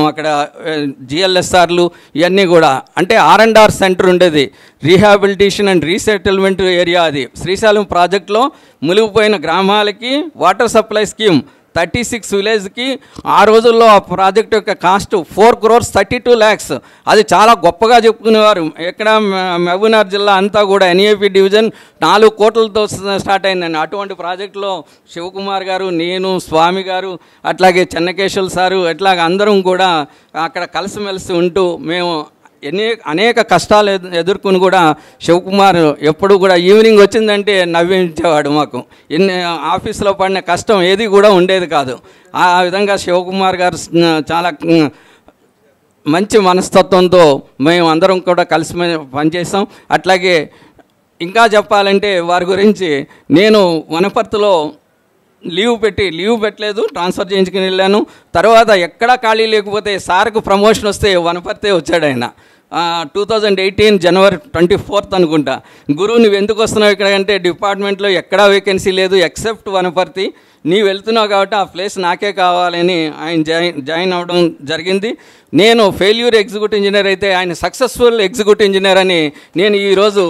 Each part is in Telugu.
అక్కడ జిఎల్ఎస్ఆర్లు ఇవన్నీ కూడా అంటే R&R సెంటర్ ఉండేది, రీహాబిలిటేషన్ అండ్ రీసెటిల్మెంట్ ఏరియా. అది శ్రీశైలం ప్రాజెక్టులో మునిగిపోయిన గ్రామాలకి వాటర్ సప్లై స్కీమ్ 36 విలేజ్కి ఆ రోజుల్లో ఆ ప్రాజెక్ట్ యొక్క కాస్ట్ 4,32 lakhs. అది చాలా గొప్పగా చెప్పుకునేవారు. ఇక్కడ మహబూబ్నగర్ జిల్లా అంతా కూడా NAP డివిజన్ 4 కోట్లతో స్టార్ట్ అయిందండి. అటువంటి ప్రాజెక్టులో శివకుమార్ గారు, నేను, స్వామి గారు, అట్లాగే చెన్నకేశ్వర్ సారు, అట్లాగే అందరం కూడా అక్కడ కలిసిమెలిసి ఉంటూ మేము అనేక కష్టాలు ఎదుర్కొని కూడా శివకుమార్ ఎప్పుడు కూడా ఈవినింగ్ వచ్చిందంటే నవ్వించేవాడు. మాకు ఆఫీసులో పడిన కష్టం ఏది కూడా ఉండేది కాదు. ఆ విధంగా శివకుమార్ గారు చాలా మంచి మనస్తత్వంతో మేము అందరం కూడా కలిసి పనిచేసాం. అట్లాగే ఇంకా చెప్పాలంటే వారి గురించి, నేను వనపర్తిలో లీవ్ పెట్టలేదు, ట్రాన్స్ఫర్ చేయించుకుని వెళ్ళాను. తర్వాత ఎక్కడా ఖాళీ లేకపోతే సార్కు ప్రమోషన్ వస్తే వనపర్తే వచ్చాడు ఆయన. 2018 జనవరి 24 అనుకుంటా. గురువు నువ్వు ఎందుకు వస్తున్నావు ఇక్కడ అంటే, డిపార్ట్మెంట్లో ఎక్కడా వేకెన్సీ లేదు ఎక్సెప్ట్ వనపర్తి, నీవు వెళ్తున్నావు కాబట్టి ఆ ప్లేస్ నాకే కావాలని ఆయన జాయిన్ అవ్వడం జరిగింది. నేను ఫెయిల్యూర్ ఎగ్జిక్యూటివ్ ఇంజనీర్ అయితే ఆయన సక్సెస్ఫుల్ ఎగ్జిక్యూటివ్ ఇంజనీర్ అని నేను ఈరోజు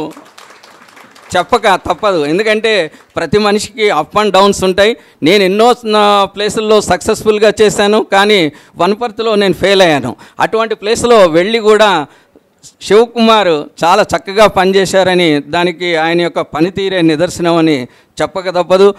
చెప్పక తప్పదు. ఎందుకంటే ప్రతి మనిషికి అప్ అండ్ డౌన్స్ ఉంటాయి. నేను ఎన్నో ప్లేసుల్లో సక్సెస్ఫుల్గా చేశాను, కానీ వనపర్తిలో నేను ఫెయిల్ అయ్యాను. అటువంటి ప్లేస్లో వెళ్ళి కూడా శివకుమార్ చాలా చక్కగా పనిచేశారని, దానికి ఆయన యొక్క పనితీరే నిదర్శనం అని చెప్పక తప్పదు.